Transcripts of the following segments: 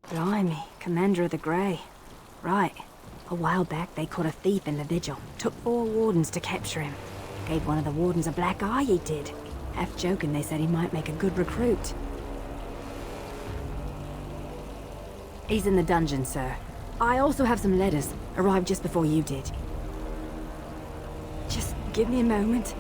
Blimey, Commander of the Grey. Right. A while back they caught a thief in the vigil. Took 4 wardens to capture him. Gave one of the wardens a black eye, he did. Half joking, they said he might make a good recruit. He's in the dungeon, sir. I also have some letters. Arrived just before you did. Just give me a moment.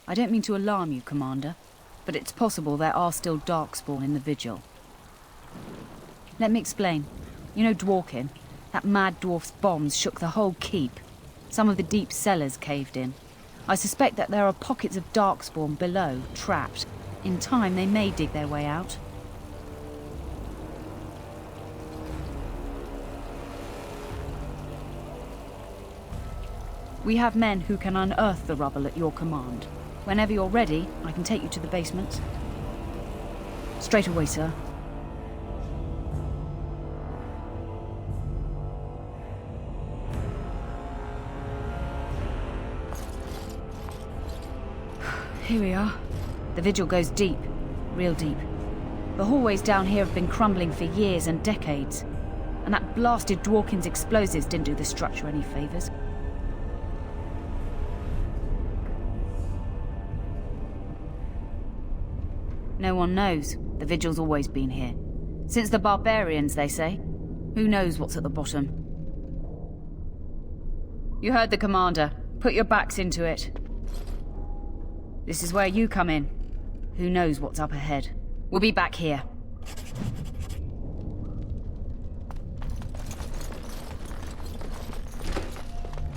I don't mean to alarm you, Commander, but it's possible there are still darkspawn in the Vigil. Let me explain. You know Dworkin? That mad dwarf's bombs shook the whole keep. Some of the deep cellars caved in. I suspect that there are pockets of darkspawn below, trapped. In time, they may dig their way out. We have men who can unearth the rubble at your command. Whenever you're ready, I can take you to the basement. Straight away, sir. Here we are. The Vigil goes deep, real deep. The hallways down here have been crumbling for years and decades. And that blasted Dworkin's explosives didn't do the structure any favors. No one knows. The Vigil's always been here. Since the barbarians, they say. Who knows what's at the bottom? You heard the commander. Put your backs into it. This is where you come in. Who knows what's up ahead? We'll be back here.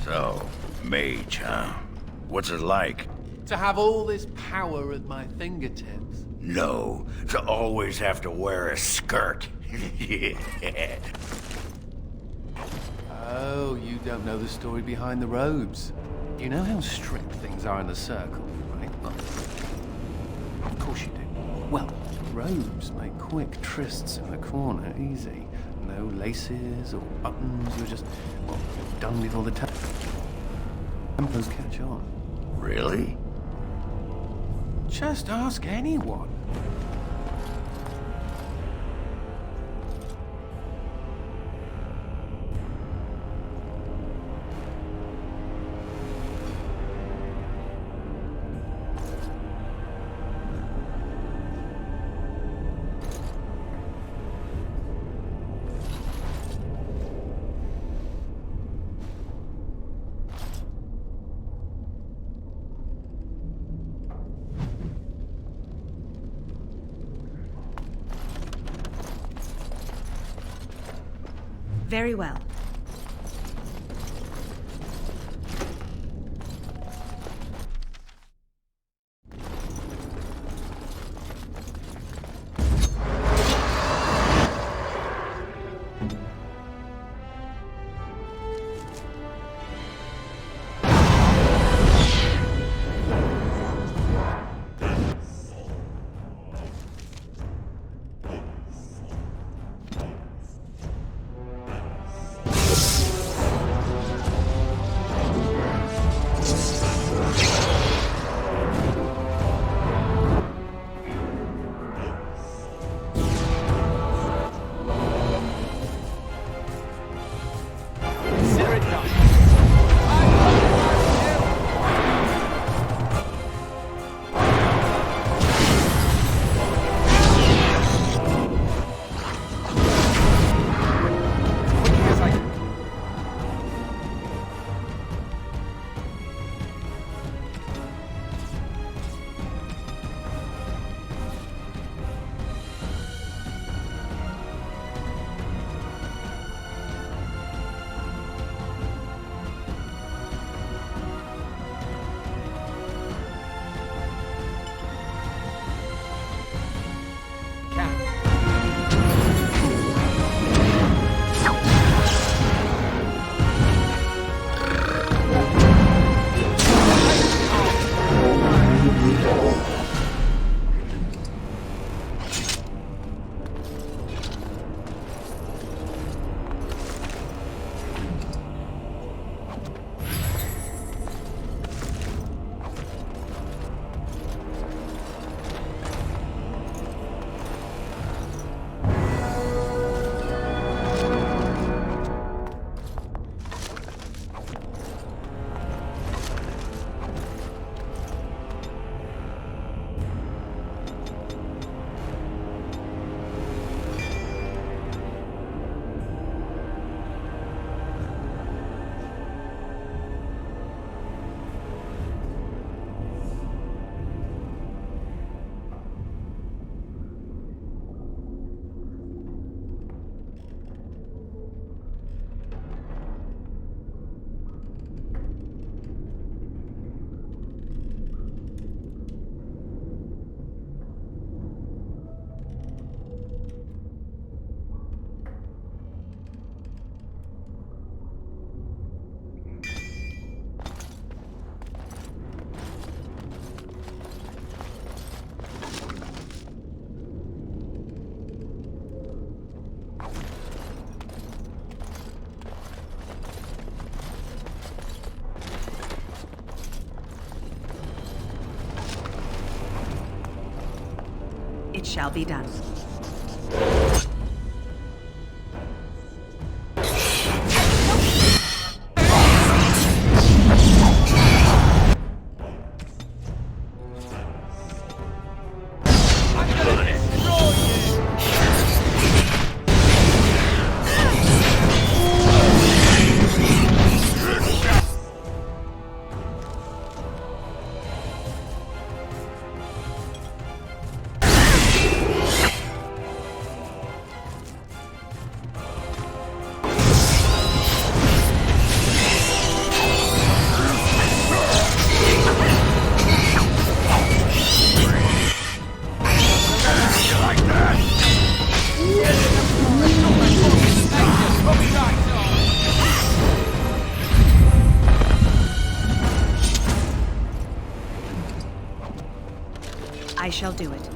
So, mage, huh? What's it like? To have all this power at my fingertips. No, to always have to wear a skirt. Yeah. Oh, you don't know the story behind the robes. You know how strict things are in the circle, right? Well, of course you do. Well, robes make quick trysts in the corner easy. No laces or buttons, you're just, well, done before the tempers catch on. Really? Just ask anyone. Very well. shall be done. I shall do it.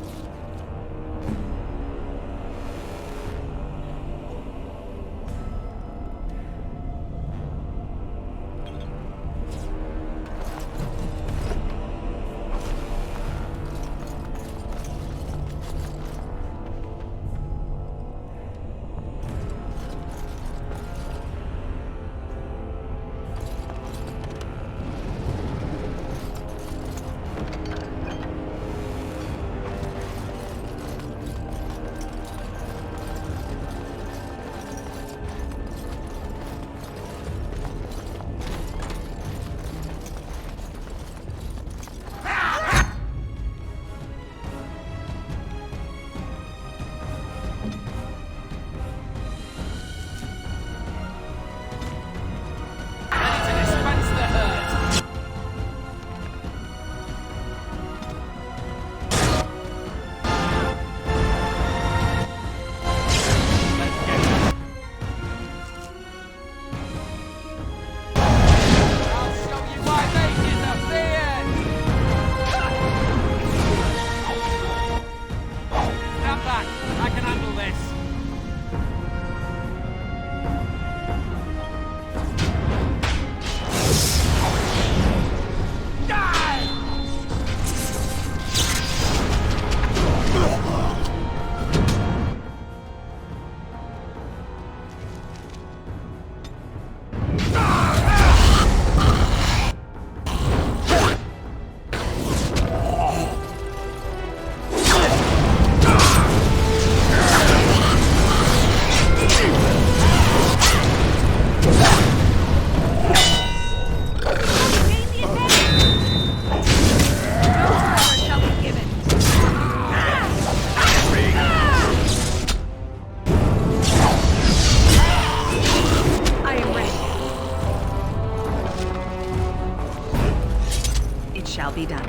Shall be done.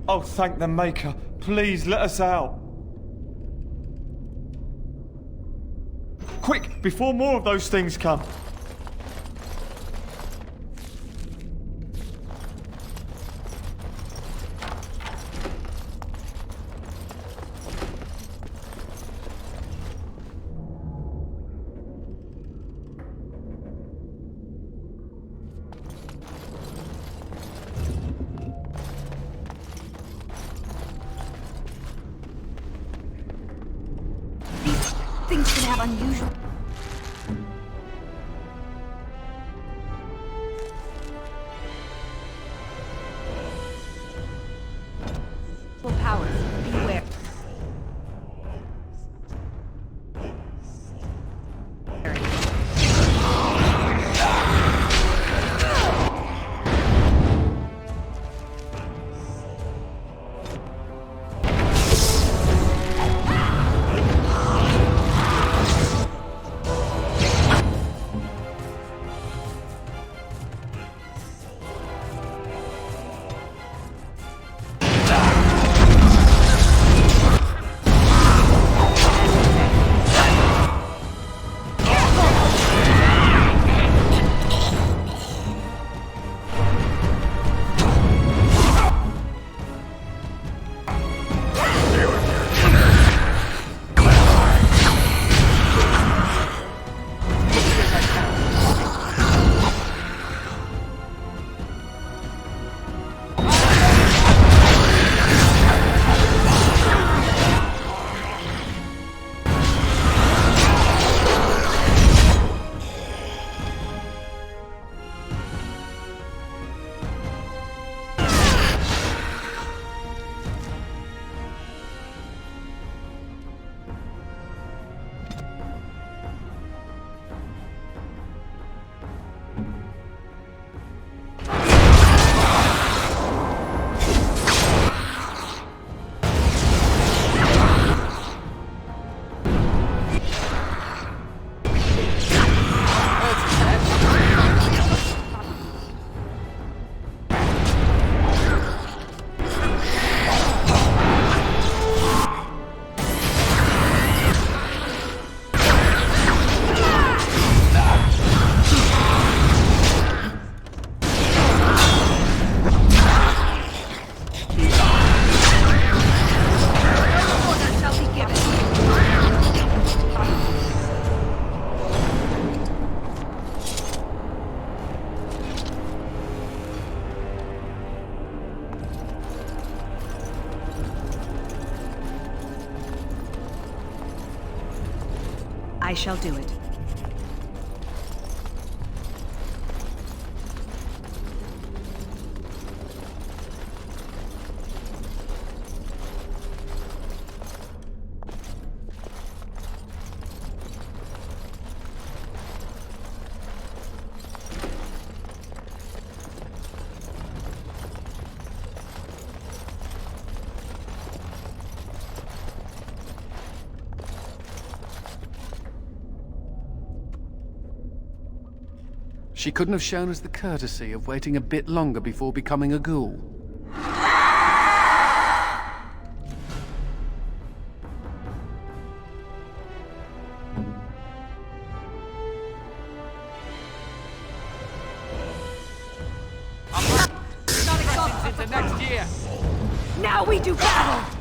Oh, thank the Maker. Please let us out. Quick, before more of those things come. Things can have unusual powers. Beware. I shall do it. She couldn't have shown us the courtesy of waiting a bit longer before becoming a ghoul. Into next year. Now we do battle!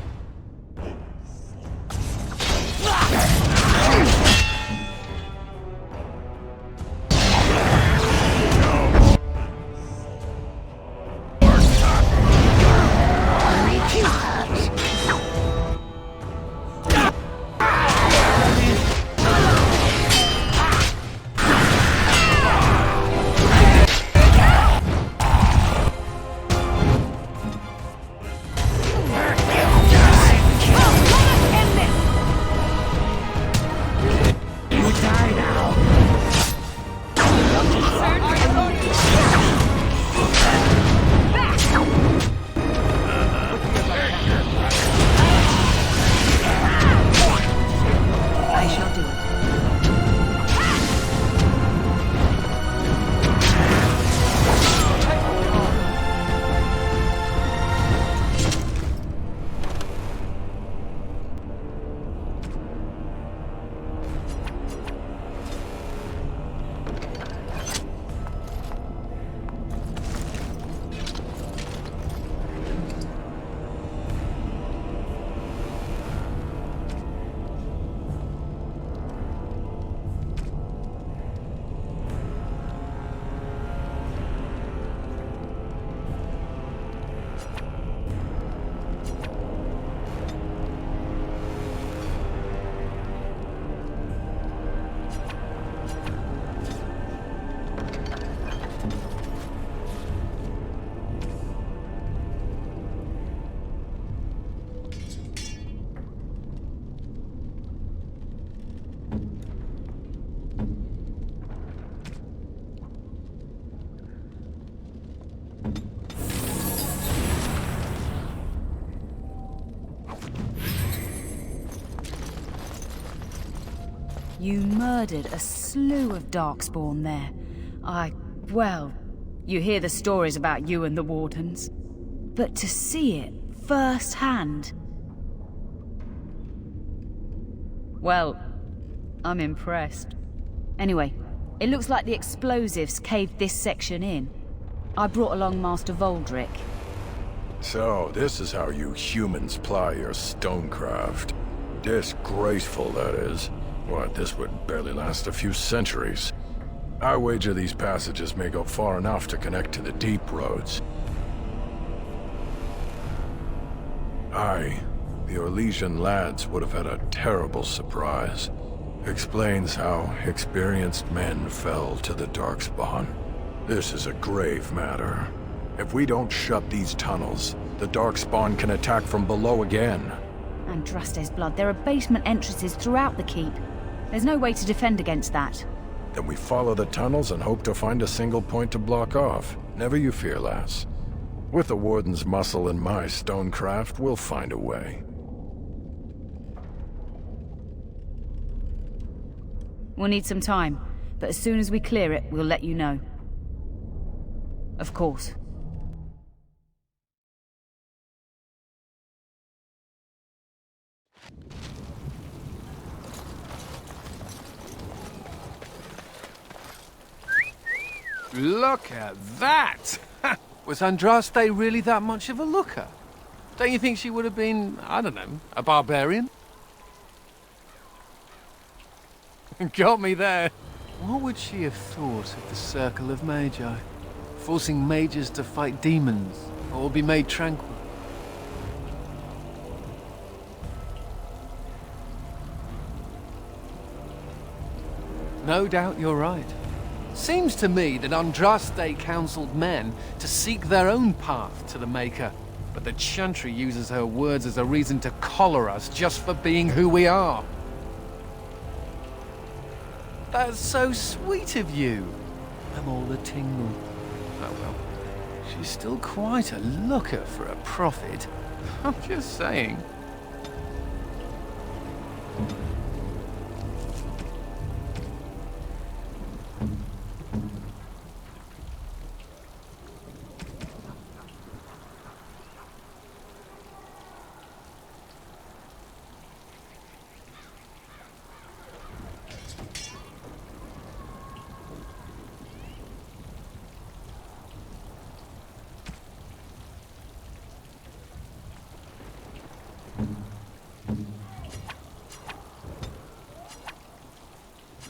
You murdered a slew of Darkspawn there. Well, you hear the stories about you and the Wardens. But to see it firsthand... Well, I'm impressed. Anyway, it looks like the explosives caved this section in. I brought along Master Voldrick. So, this is how you humans ply your stonecraft. Disgraceful, that is. What, this would barely last a few centuries. I wager these passages may go far enough to connect to the deep roads. The Orlesian lads would have had a terrible surprise. Explains how experienced men fell to the Darkspawn. This is a grave matter. If we don't shut these tunnels, the Darkspawn can attack from below again. Andraste's blood, there are basement entrances throughout the keep. There's no way to defend against that. Then we follow the tunnels and hope to find a single point to block off. Never you fear, lass. With the Warden's muscle and my stonecraft, we'll find a way. We'll need some time, but as soon as we clear it, we'll let you know. Of course. Look at that! Was Andraste really that much of a looker? Don't you think she would have been, I don't know, a barbarian? Got me there. What would she have thought of the Circle of Magi? Forcing mages to fight demons, or be made tranquil? No doubt you're right. Seems to me that Andraste counseled men to seek their own path to the Maker, but the Chantry uses her words as a reason to collar us just for being who we are. That's so sweet of you. I'm all a tingle. Oh well, she's still quite a looker for a prophet. I'm just saying.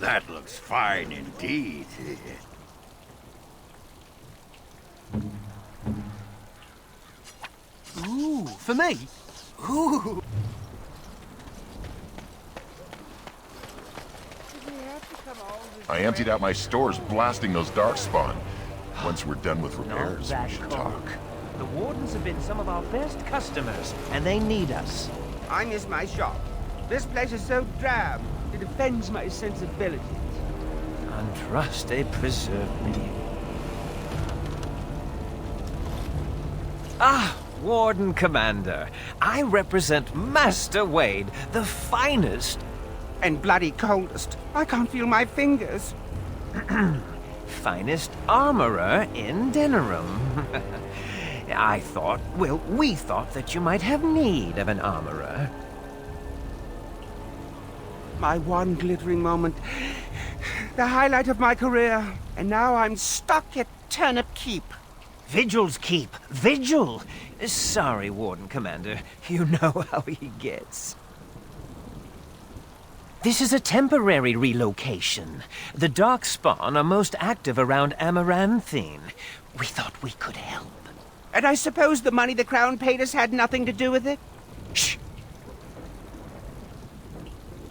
That looks fine indeed. Ooh, for me? Ooh. I emptied out my stores blasting those darkspawn. Once we're done with repairs, we should talk. The Wardens have been some of our best customers, and they need us. I miss my shop. This place is so drab. It offends my sensibilities. Andraste preserve me. Ah, Warden Commander. I represent Master Wade, the finest... And bloody coldest. I can't feel my fingers. finest armorer in Denerim. I thought, well, we thought that you might have need of an armorer. My one glittering moment. The highlight of my career. And now I'm stuck at Turnip Keep. Vigil's Keep. Vigil! Sorry, Warden Commander. You know how he gets. This is a temporary relocation. The Darkspawn are most active around Amaranthine. We thought we could help. And I suppose the money the Crown paid us had nothing to do with it? Shh!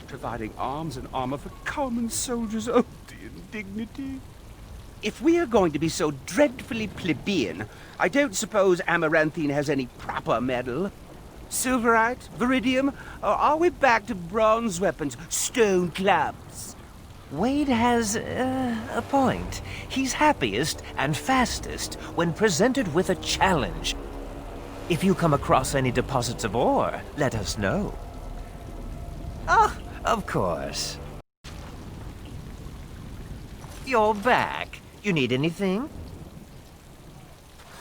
Providing arms and armor for common soldiers. Oh, the indignity. If we are going to be so dreadfully plebeian, I don't suppose Amaranthine has any proper metal. Silverite? Viridium? Or are we back to bronze weapons? Stone clubs? Wade has a point. He's happiest and fastest when presented with a challenge. If you come across any deposits of ore, let us know. Ah, of course. You're back. You need anything?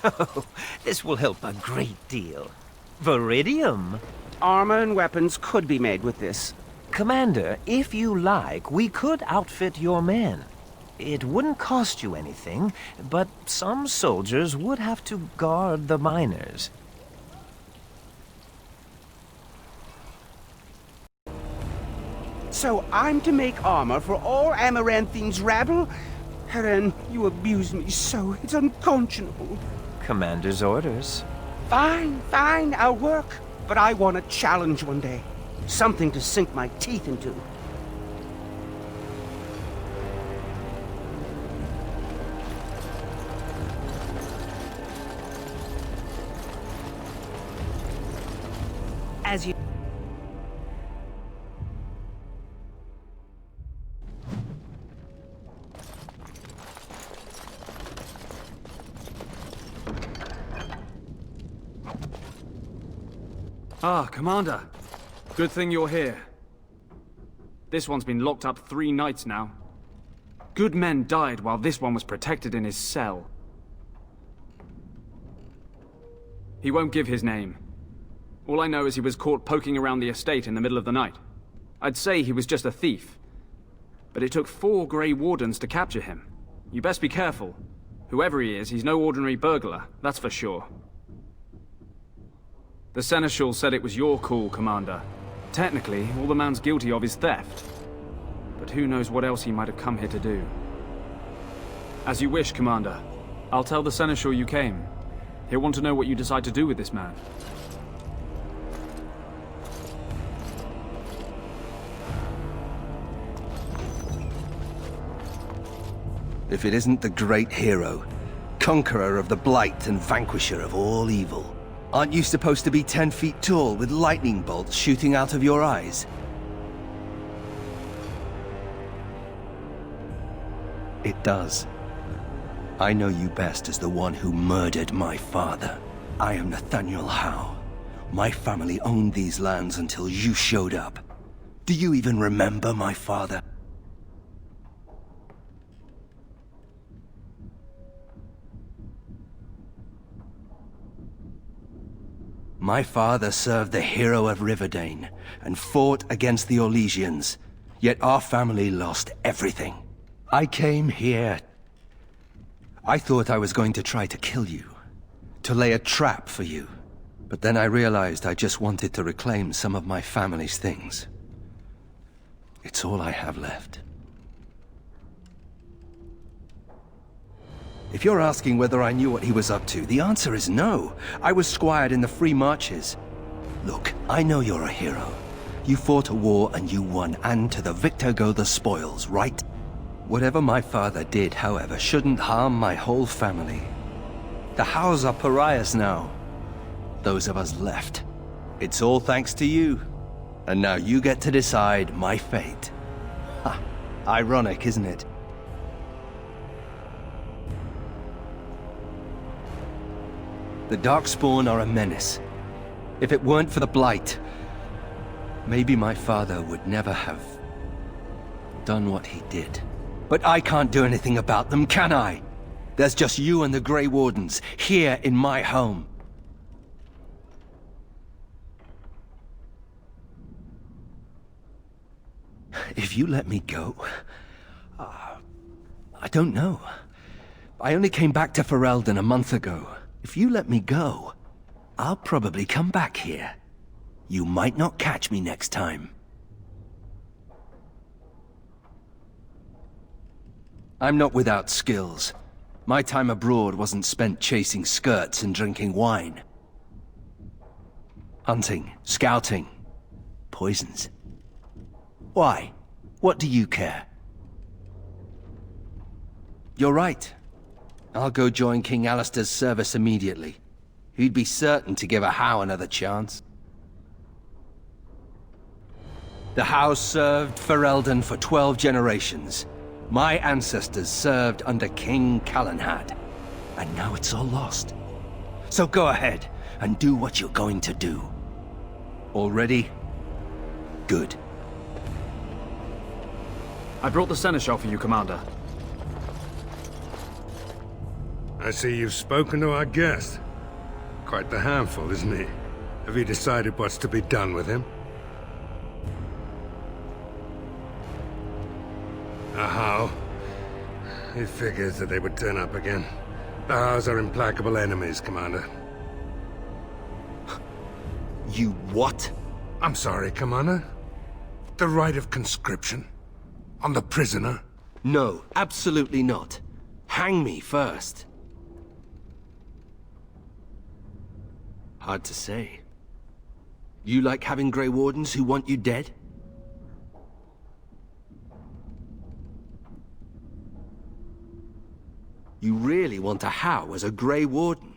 Oh, this will help a great deal. Viridium. Armor and weapons could be made with this. Commander, if you like, we could outfit your men. It wouldn't cost you anything, but some soldiers would have to guard the miners. So I'm to make armor for all Amaranthine's rabble? Helen, you abuse me so. It's unconscionable. Commander's orders. Fine, fine, I'll work. But I want a challenge one day. Something to sink my teeth into. As you... Ah, Commander. Good thing you're here. This one's been locked up 3 nights now. Good men died while this one was protected in his cell. He won't give his name. All I know is he was caught poking around the estate in the middle of the night. I'd say he was just a thief. But it took 4 Grey Wardens to capture him. You best be careful. Whoever he is, he's no ordinary burglar, that's for sure. The Seneschal said it was your call, Commander. Technically, all the man's guilty of is theft. But who knows what else he might have come here to do. As you wish, Commander. I'll tell the Seneschal you came. He'll want to know what you decide to do with this man. if it isn't the great hero, conqueror of the blight and vanquisher of all evil. Aren't you supposed to be 10 feet tall with lightning bolts shooting out of your eyes? It does. I know you best as the one who murdered my father. I am Nathaniel Howe. My family owned these lands until you showed up. Do you even remember my father? My father served the hero of Riverdane and fought against the Orlesians, yet our family lost everything. I came here. I thought I was going to try to kill you, to lay a trap for you. But then I realized I just wanted to reclaim some of my family's things. It's all I have left. If you're asking whether I knew what he was up to, the answer is no. I was squired in the Free Marches. Look, I know you're a hero. You fought a war and you won, and to the victor go the spoils, right? Whatever my father did, however, shouldn't harm my whole family. The Howes are pariahs now. Those of us left. It's all thanks to you. And now you get to decide my fate. Ha! Ironic, isn't it? The Darkspawn are a menace. If it weren't for the Blight, maybe my father would never have done what he did. But I can't do anything about them, can I? There's just you and the Grey Wardens, here in my home. If you let me go... I don't know. I only came back to Ferelden a month ago. If you let me go, I'll probably come back here. You might not catch me next time. I'm not without skills. My time abroad wasn't spent chasing skirts and drinking wine. Hunting, scouting, poisons. Why? What do you care? You're right. I'll go join King Alistair's service immediately. He'd be certain to give a Howe another chance. The Howes served Ferelden for 12 generations. My ancestors served under King Calenhad. And now it's all lost. So go ahead and do what you're going to do. All ready? Good. I brought the seneschal for you, Commander. I see you've spoken to our guest. Quite the handful, isn't he? Have you decided what's to be done with him? A Howe? It figures that they would turn up again. The Howes are implacable enemies, Commander. You what? I'm sorry, Commander. The right of conscription? On the prisoner? No, absolutely not. Hang me first. Hard to say. You like having Grey Wardens who want you dead? You really want a Howe as a Grey Warden?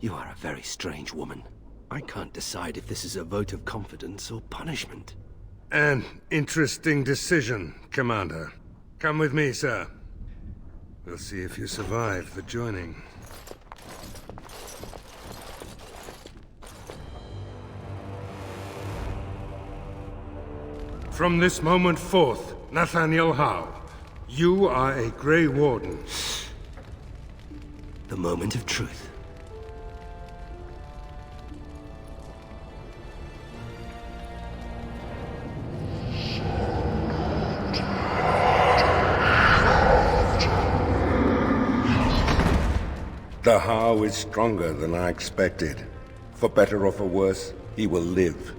You are a very strange woman. I can't decide if this is a vote of confidence or punishment. An interesting decision, Commander. Come with me, sir. We'll see if you survive the joining. From this moment forth, Nathaniel Howe, you are a Grey Warden. The moment of truth. The Howe is stronger than I expected. For better or for worse, he will live.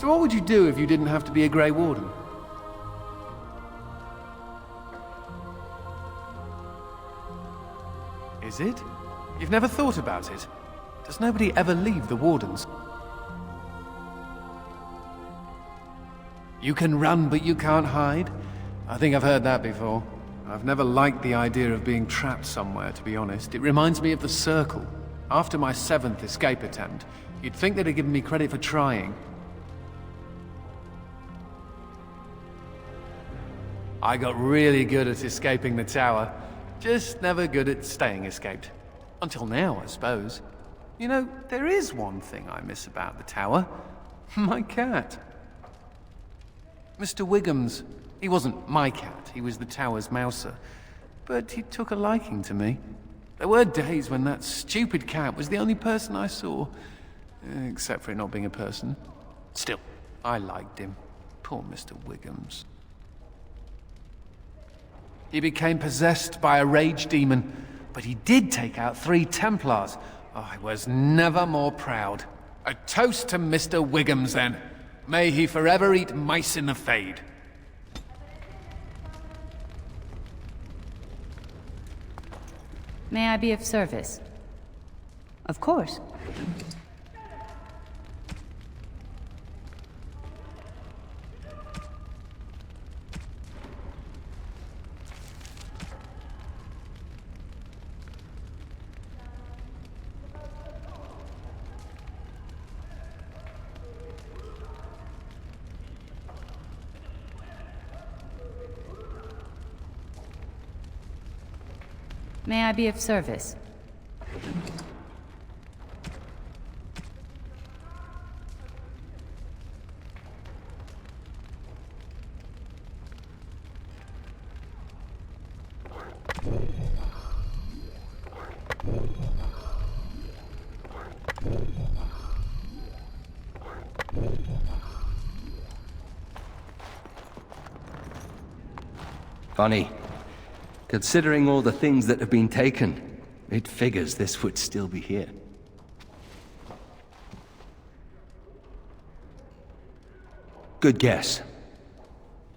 So what would you do if you didn't have to be a Grey Warden? Is it? You've never thought about it? Does nobody ever leave the Wardens? You can run, but you can't hide? I think I've heard that before. I've never liked the idea of being trapped somewhere, to be honest. It reminds me of the Circle. After my 7th escape attempt, you'd think they'd have given me credit for trying. I got really good at escaping the tower. Just never good at staying escaped. Until now, I suppose. You know, there is one thing I miss about the tower. My cat. Mr. Wiggums. He wasn't my cat, he was the tower's mouser. But he took a liking to me. There were days when that stupid cat was the only person I saw. Except for it not being a person. Still, I liked him. Poor Mr. Wiggums. He became possessed by a rage demon, but he did take out 3 Templars. I was never more proud. A toast to Mr. Wiggums, then. May he forever eat mice in the Fade. May I be of service? Of course. May I be of service? Funny. Considering all the things that have been taken, it figures this would still be here. Good guess.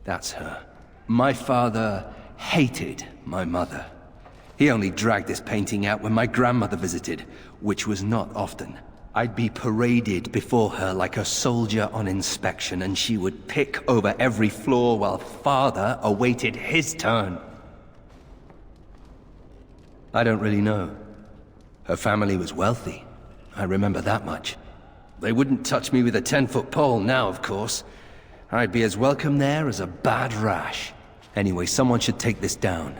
That's her. My father hated my mother. He only dragged this painting out when my grandmother visited, which was not often. I'd be paraded before her like a soldier on inspection, and she would pick over every floor while father awaited his turn. I don't really know. Her family was wealthy. I remember that much. They wouldn't touch me with a 10-foot pole now, of course. I'd be as welcome there as a bad rash. Anyway, someone should take this down.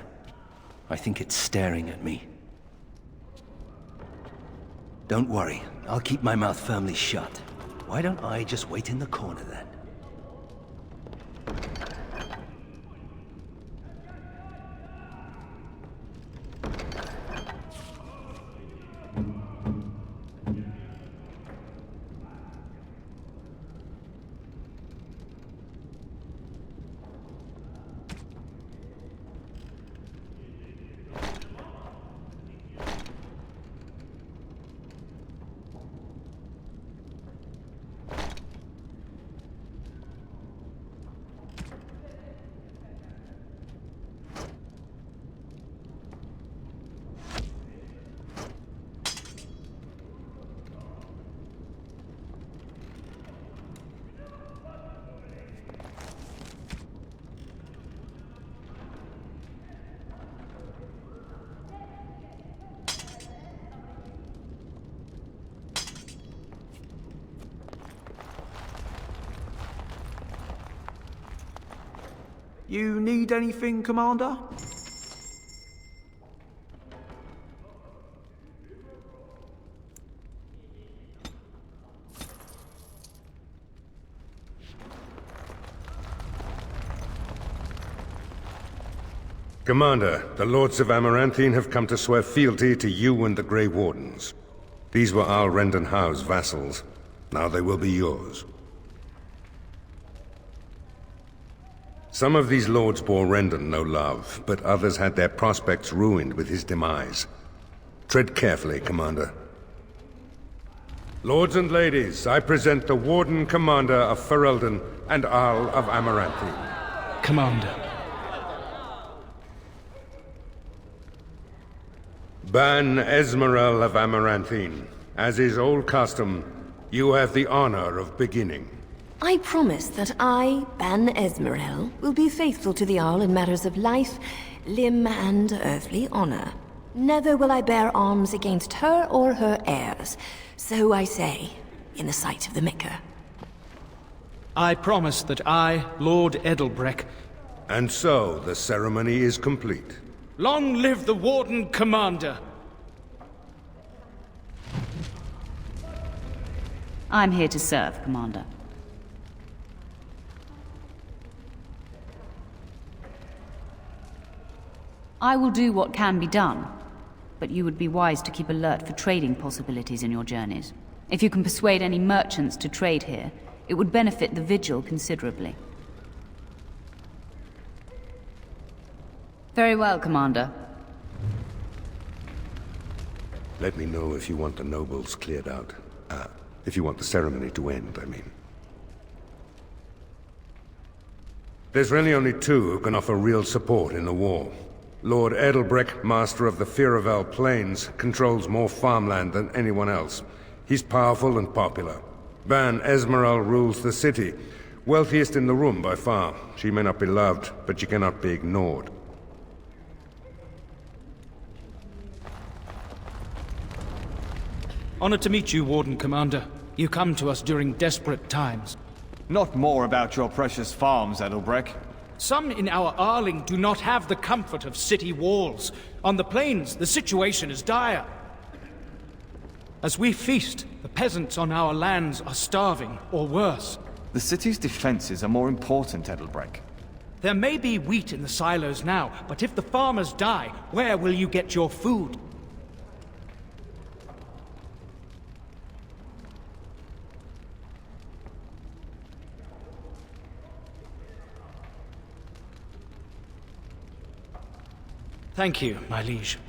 I think it's staring at me. Don't worry, I'll keep my mouth firmly shut. Why don't I just wait in the corner then? You need anything, Commander? Commander, the Lords of Amaranthine have come to swear fealty to you and the Grey Wardens. These were Al Rendenhau's vassals. Now they will be yours. Some of these lords bore Rendon no love, but others had their prospects ruined with his demise. Tread carefully, Commander. Lords and ladies, I present the Warden Commander of Ferelden and Arl of Amaranthine. Commander. Ban Esmeralda of Amaranthine. As is old custom, you have the honor of beginning. I promise that I, Ban Esmeralda, will be faithful to the Arl in matters of life, limb, and earthly honor. Never will I bear arms against her or her heirs. So I say, in the sight of the Maker. I promise that I, Lord Edelbreck... And so, the ceremony is complete. Long live the Warden Commander! I'm here to serve, Commander. I will do what can be done, but you would be wise to keep alert for trading possibilities in your journeys. If you can persuade any merchants to trade here, it would benefit the Vigil considerably. Very well, Commander. Let me know if you want the nobles cleared out. If you want the ceremony to end, I mean. There's really only two who can offer real support in the war. Lord Edelbreck, master of the Firavel Plains, controls more farmland than anyone else. He's powerful and popular. Ban Esmeralda rules the city. Wealthiest in the room by far. She may not be loved, but she cannot be ignored. Honored to meet you, Warden Commander. You come to us during desperate times. Not more about your precious farms, Edelbreck. Some in our Arling do not have the comfort of city walls. On the plains, the situation is dire. As we feast, the peasants on our lands are starving, or worse. The city's defenses are more important, Edelbreck. There may be wheat in the silos now, but if the farmers die, where will you get your food? Thank you, my liege.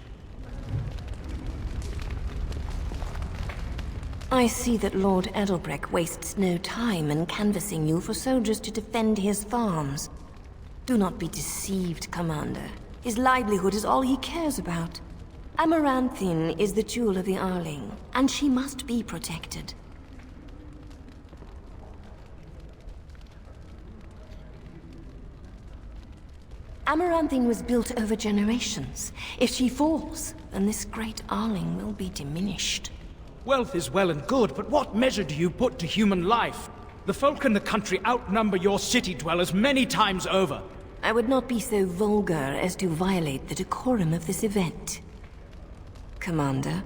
I see that Lord Edelbreck wastes no time in canvassing you for soldiers to defend his farms. Do not be deceived, Commander. His livelihood is all he cares about. Amaranthine is the jewel of the Arling, and she must be protected. Amaranthine was built over generations. If she falls, then this great Arling will be diminished. Wealth is well and good, but what measure do you put to human life? The folk in the country outnumber your city dwellers many times over. I would not be so vulgar as to violate the decorum of this event. Commander.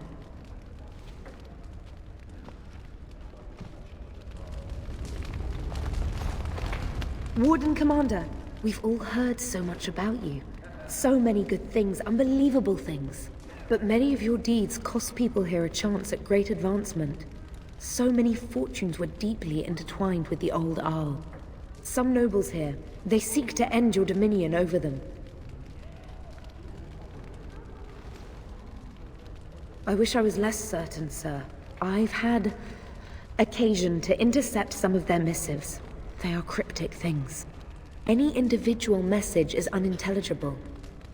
Warden Commander, we've all heard so much about you. So many good things, unbelievable things. But many of your deeds cost people here a chance at great advancement. So many fortunes were deeply intertwined with the old Arl. Some nobles here, they seek to end your dominion over them. I wish I was less certain, sir. I've had occasion to intercept some of their missives. They are cryptic things. Any individual message is unintelligible,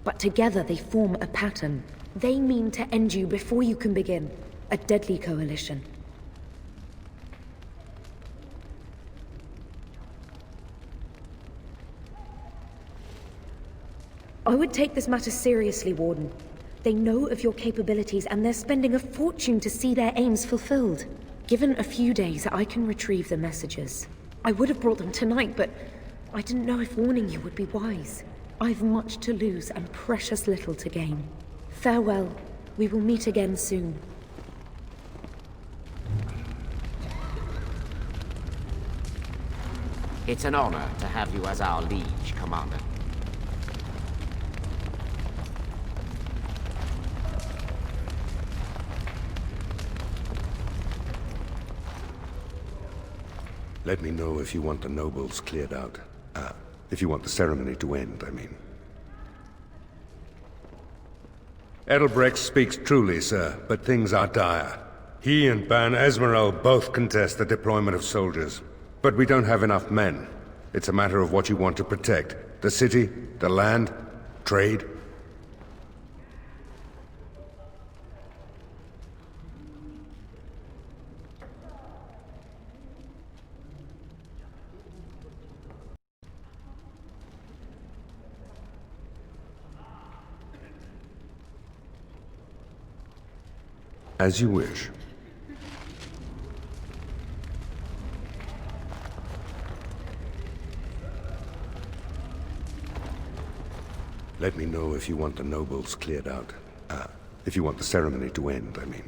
but together they form a pattern. They mean to end you before you can begin. A deadly coalition. I would take this matter seriously, Warden. They know of your capabilities and they're spending a fortune to see their aims fulfilled. Given a few days, I can retrieve the messages. I would have brought them tonight, but I didn't know if warning you would be wise. I've much to lose and precious little to gain. Farewell. We will meet again soon. It's an honor to have you as our liege, Commander. Let me know if you want the nobles cleared out. If you want the ceremony to end, I mean. Edelbreck speaks truly, sir, but things are dire. He and Ban Esmeralda both contest the deployment of soldiers. But we don't have enough men. It's a matter of what you want to protect. The city, the land, trade. As you wish. Let me know if you want the nobles cleared out. If you want the ceremony to end, I mean.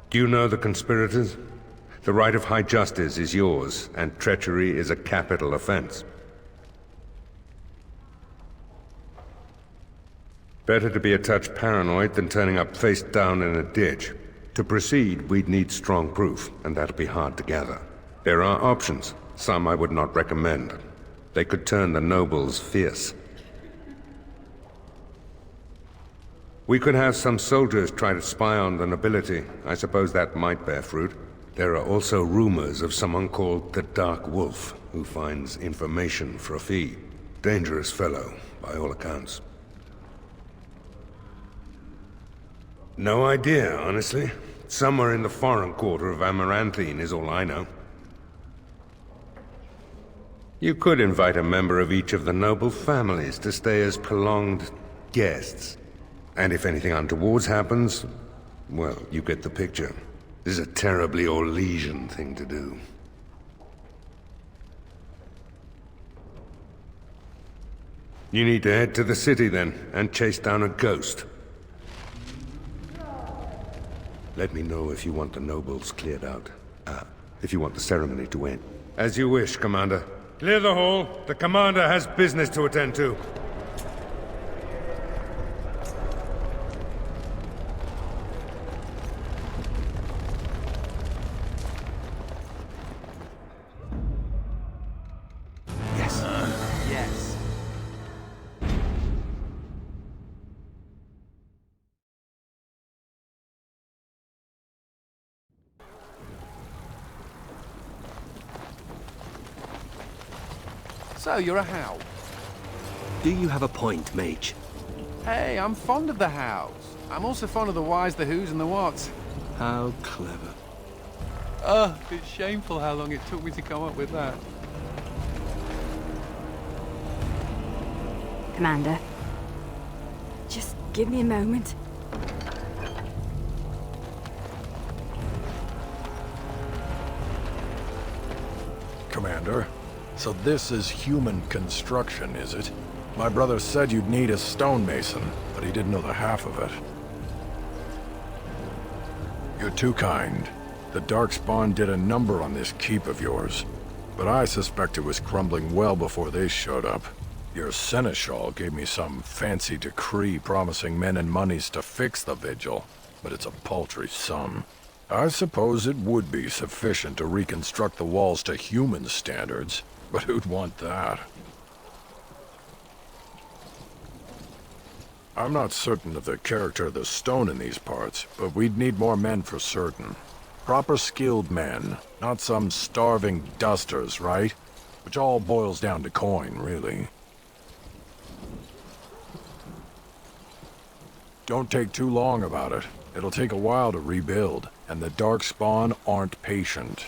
Do you know the conspirators? The right of high justice is yours, and treachery is a capital offense. Better to be a touch paranoid than turning up face down in a ditch. To proceed, we'd need strong proof, and that'll be hard to gather. There are options, some I would not recommend. They could turn the nobles fierce. We could have some soldiers try to spy on the nobility. I suppose that might bear fruit. There are also rumors of someone called the Dark Wolf, who finds information for a fee. Dangerous fellow, by all accounts. No idea, honestly. Somewhere in the foreign quarter of Amaranthine is all I know. You could invite a member of each of the noble families to stay as prolonged guests. And if anything untoward happens, well, you get the picture. This is a terribly Orlesian thing to do. You need to head to the city then, and chase down a ghost. Let me know if you want the nobles cleared out. If you want the ceremony to end. As you wish, Commander. Clear the hall. The Commander has business to attend to. Yes. Yes. So, you're a Howe. Do you have a point, Mage? Hey, I'm fond of the Howes. I'm also fond of the whys, the whos, and the whats. How clever. Oh, it's shameful how long it took me to come up with that. Commander, just give me a moment. Commander, so this is human construction, is it? My brother said you'd need a stonemason, but he didn't know the half of it. You're too kind. The Darkspawn did a number on this keep of yours, but I suspect it was crumbling well before they showed up. Your seneschal gave me some fancy decree promising men and monies to fix the vigil, but it's a paltry sum. I suppose it would be sufficient to reconstruct the walls to human standards, but who'd want that? I'm not certain of the character of the stone in these parts, but we'd need more men for certain. Proper skilled men, not some starving dusters, right? Which all boils down to coin, really. Don't take too long about it. It'll take a while to rebuild, and the Darkspawn aren't patient.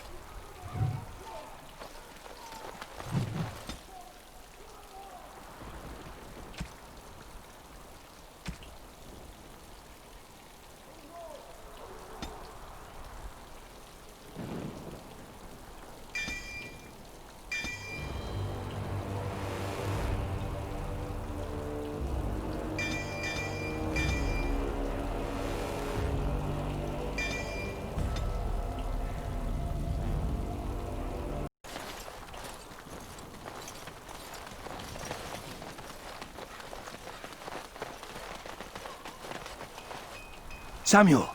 Samuel!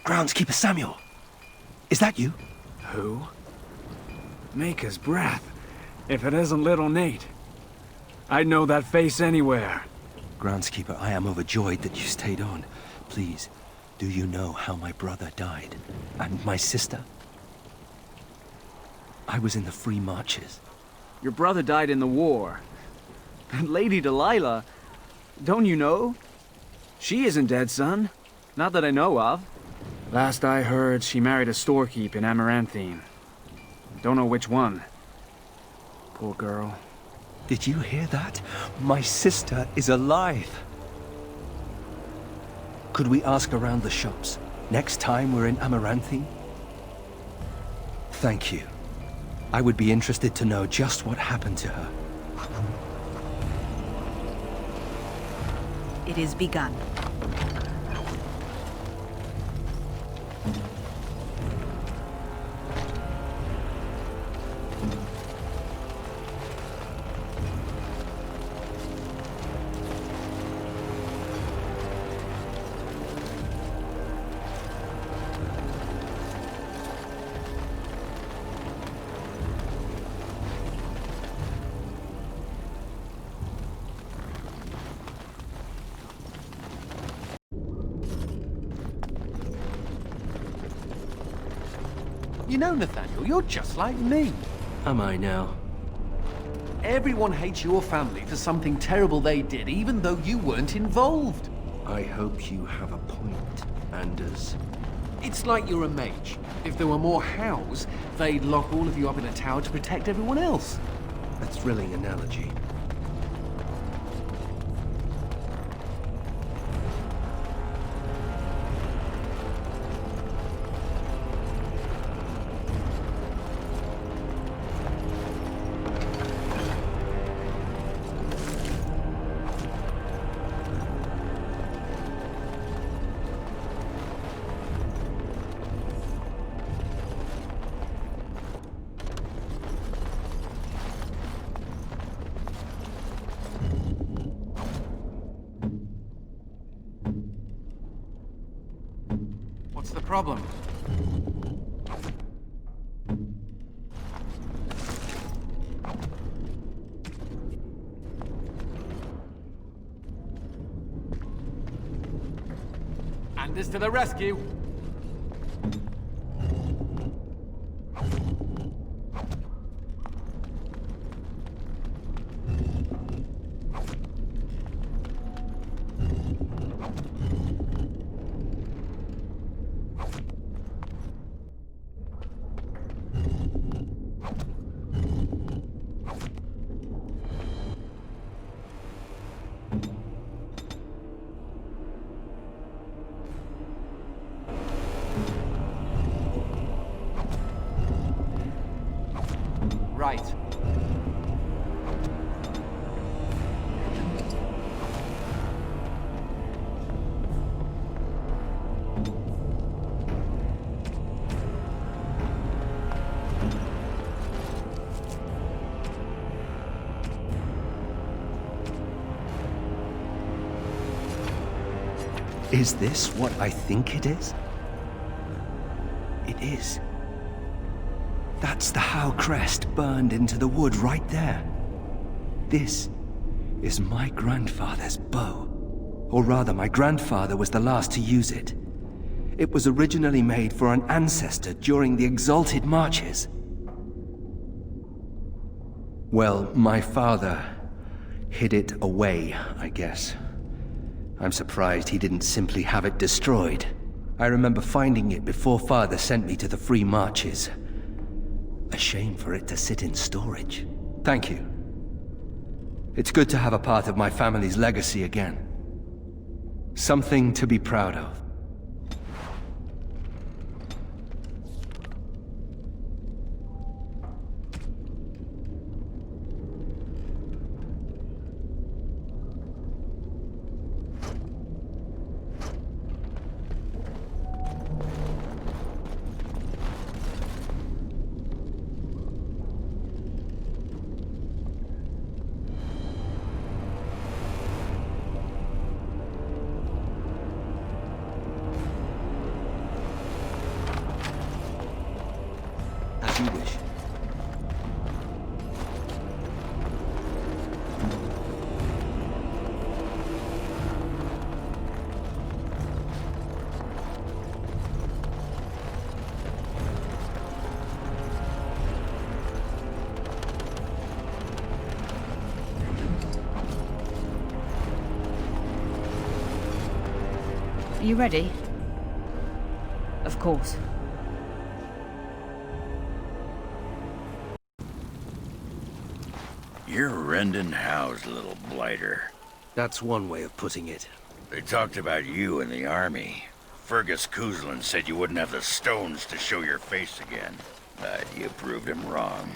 Groundskeeper Samuel! Is that you? Who? Maker's breath. If it isn't little Nate. I'd know that face anywhere. Groundskeeper, I am overjoyed that you stayed on. Please, Do you know how my brother died? And my sister? I was in the Free Marches. Your brother died in the war. And Lady Delilah, don't you know? She isn't dead, son. Not that I know of. Last I heard, she married a storekeep in Amaranthine. Don't know which one. Poor girl. Did you hear that? My sister is alive. Could we ask around the shops next time we're in Amaranthine? Thank you. I would be interested to know just what happened to her. It is begun. You know, Nathaniel, you're just like me. Am I now? Everyone hates your family for something terrible they did, even though you weren't involved. I hope you have a point, Anders. It's like you're a mage. If there were more hows, they'd lock all of you up in a tower to protect everyone else. A thrilling analogy. What's the problem? Anders to the rescue! Right. Is this what I think it is? It is. That's the Howe crest burned into the wood right there. This is my grandfather's bow. Or rather, my grandfather was the last to use it. It was originally made for an ancestor during the Exalted Marches. Well, my father hid it away, I guess. I'm surprised he didn't simply have it destroyed. I remember finding it before Father sent me to the Free Marches. A shame for it to sit in storage. Thank you. It's good to have a part of my family's legacy again. Something to be proud of. Are you ready? Of course. You're rending house, little blighter. That's one way of putting it. They talked about you in the army. Fergus Kuzlin said you wouldn't have the stones to show your face again. But you proved him wrong.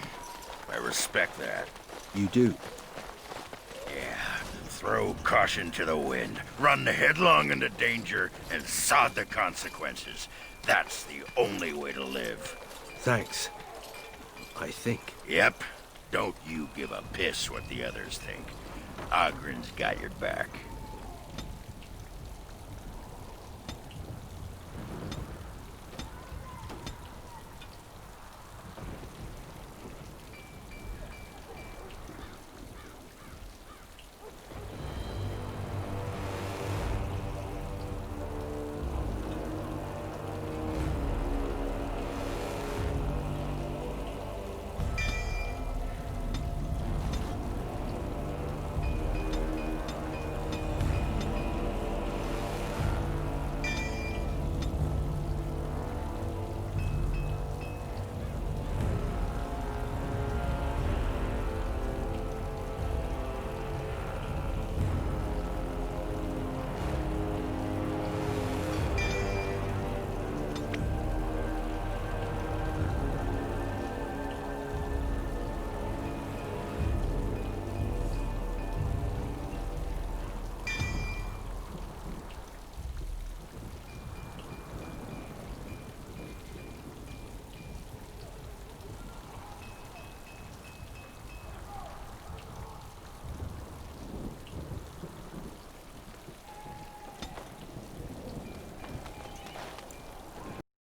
I respect that. You do? Yeah. Throw caution to the wind. Run headlong into danger and sod the consequences. That's the only way to live. Thanks. I think. Yep. Don't you give a piss what the others think. Ogren's got your back.